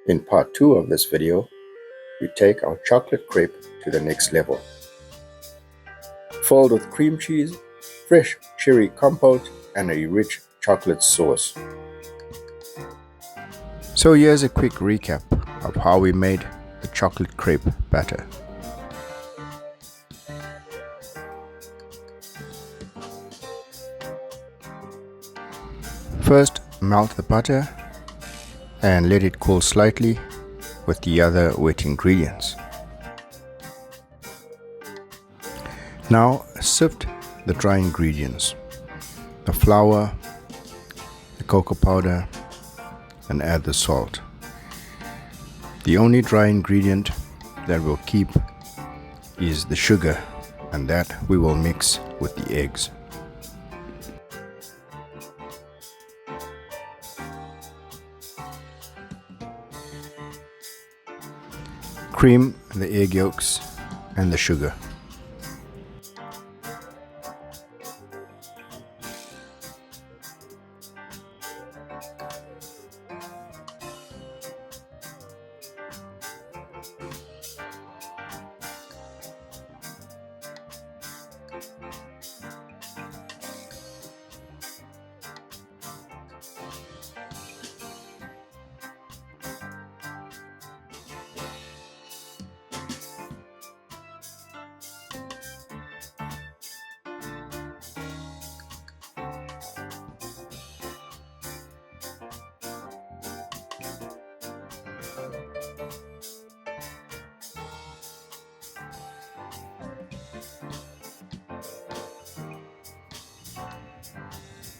In part 2 of this video, we take our chocolate crepe to the next level. Filled with cream cheese, fresh cherry compote, and a rich chocolate sauce. So here's a quick recap of how we made the chocolate crepe batter. First, melt the butter and let it cool slightly with the other wet ingredients. Now sift the dry ingredients, the flour, the cocoa powder, and add the salt. The only dry ingredient that will keep is the sugar, and that we will mix with the eggs. Cream the egg yolks and the sugar.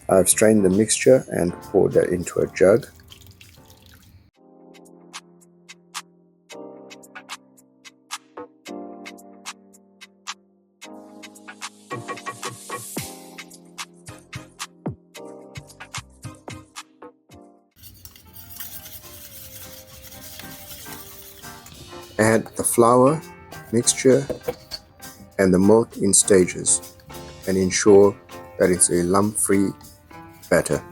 I've strained the mixture and poured that into a jug. Add the flour, mixture, and the milk in stages, and ensure that it's a lump-free batter.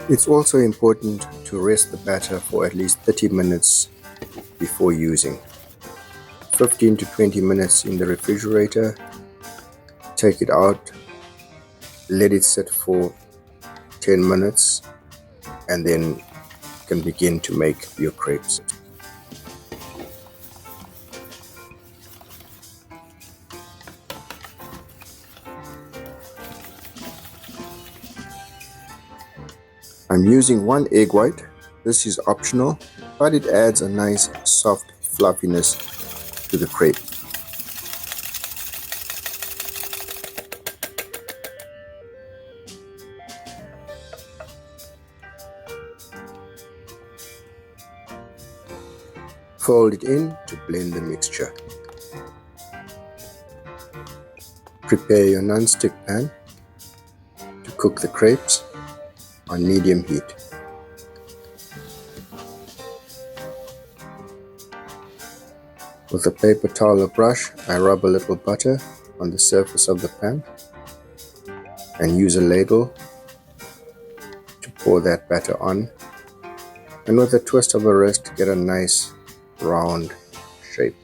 It's also important to rest the batter for at least 30 minutes before using. 15 to 20 minutes in the refrigerator. Take it out, let it sit for 10 minutes, and then you can begin to make your crepes. I'm using 1 egg white. This is optional, but it adds a nice soft fluffiness to the crepe. Fold it in to blend the mixture. Prepare your non-stick pan to cook the crepes on medium heat. With a paper towel or brush, I rub a little butter on the surface of the pan and use a ladle to pour that batter on, and with a twist of a wrist get a nice round shape.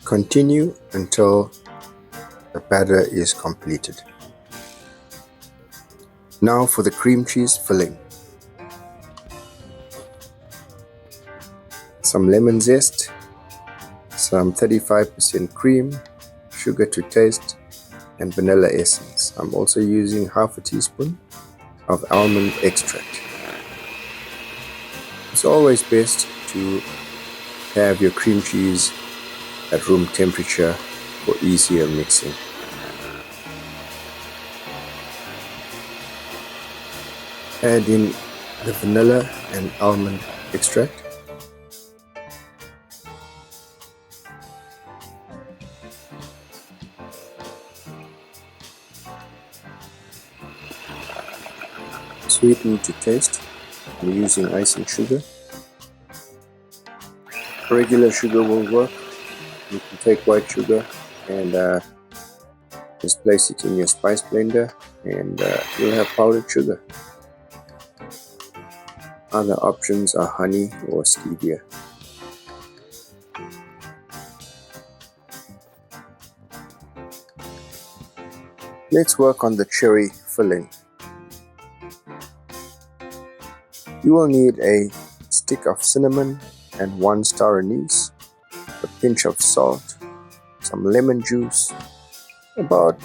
Continue until the batter is completed. Now for the cream cheese filling. Some lemon zest, some 35% cream, sugar to taste, and vanilla essence. I'm also using half a teaspoon of almond extract. It's always best to Have your cream cheese at room temperature for easier mixing. Add in the vanilla and almond extract. Sweeten to taste. I'm using icing sugar. Regular sugar will work. You can take white sugar and just place it in your spice blender and you'll have powdered sugar. Other options are honey or stevia. Let's work on the cherry filling. You will need a stick of cinnamon and 1 star anise, a pinch of salt, some lemon juice, about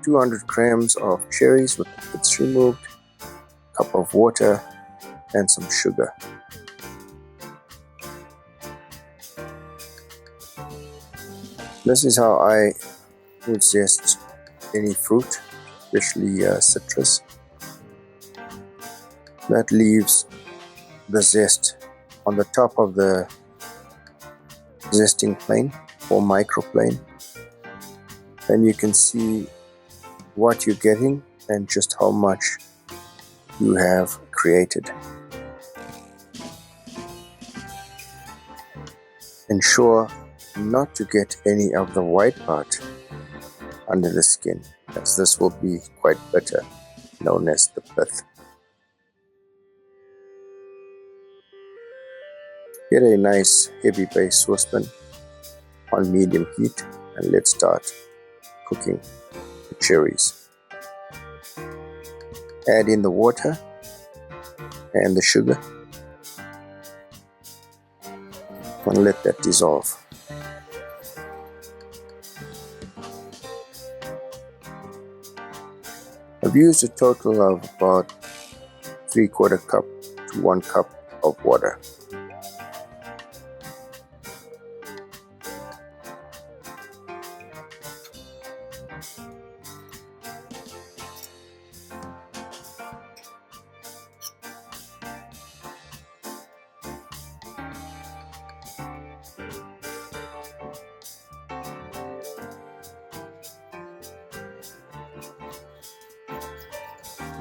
200 grams of cherries with the pits removed, a cup of water, and some sugar. This is how I would zest any fruit, especially citrus. That leaves the zest on the top of the zesting plane or microplane. Then you can see what you're getting and just how much you have created. Ensure not to get any of the white part under the skin, as this will be quite bitter, known as the pith. Get a nice heavy base saucepan on medium heat and let's start cooking the cherries. Add in the water and the sugar and let that dissolve. I've used a total of about 3/4 cup to 1 cup of water.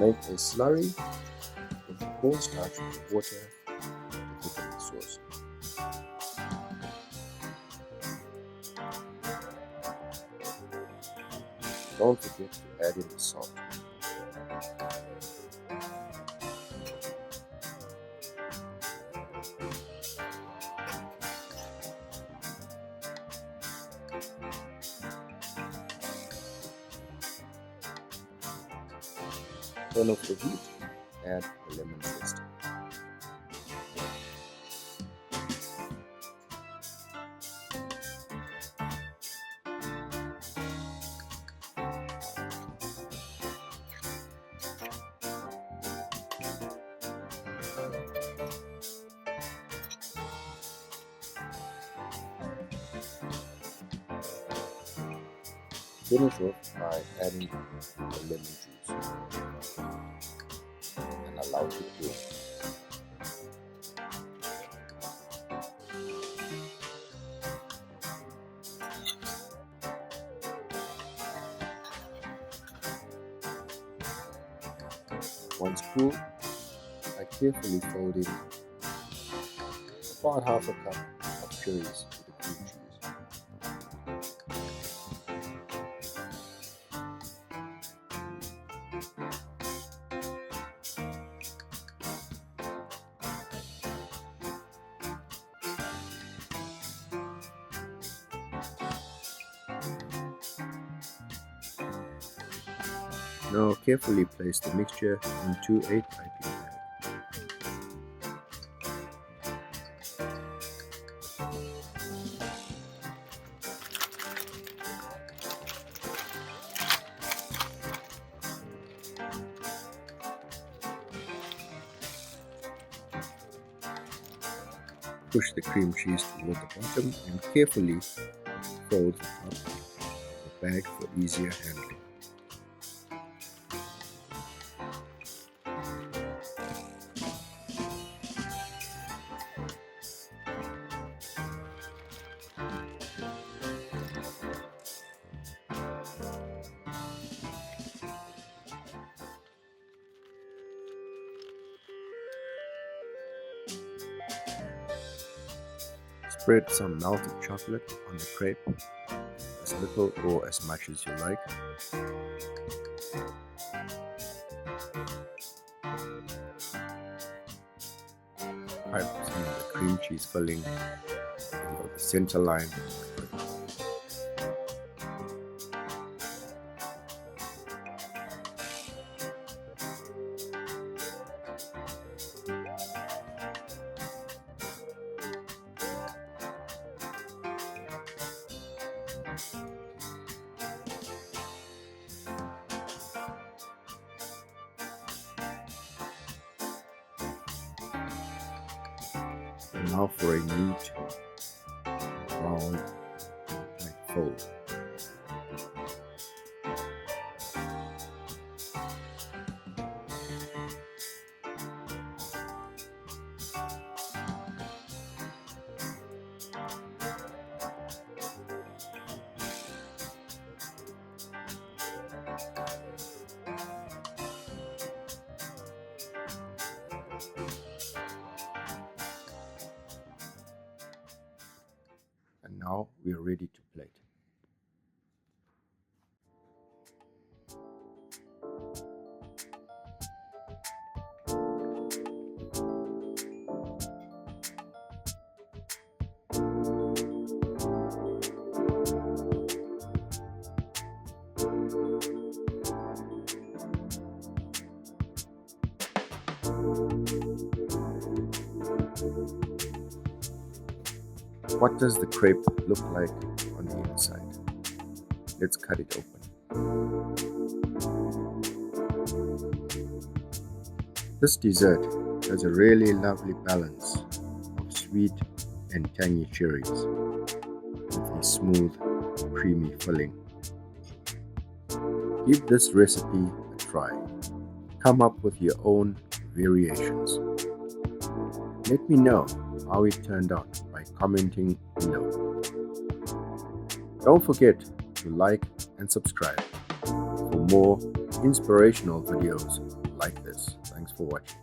Make a slurry with the cornstarch and water to thicken the sauce. Don't forget to add in the salt. Turn off the heat, add the lemon zest. Finish off by adding the lemon juice and allow it to cool. Once cool, I carefully fold in about 1/2 cup of cherries with the cream cheese. Now carefully place the mixture into a piping bag. Push the cream cheese toward the bottom and carefully fold the top of the bag for easier handling. Spread some melted chocolate on the crepe, as little or as much as you like. Pipe some of the cream cheese filling over the center line. And now for a neat round like fold. And now we are ready to plate. What does the crepe look like on the inside? Let's cut it open. This dessert has a really lovely balance of sweet and tangy cherries with a smooth, creamy filling. Give this recipe a try. Come up with your own variations. Let me know how it turned out by commenting below. Don't forget to like and subscribe for more inspirational videos like this. Thanks for watching.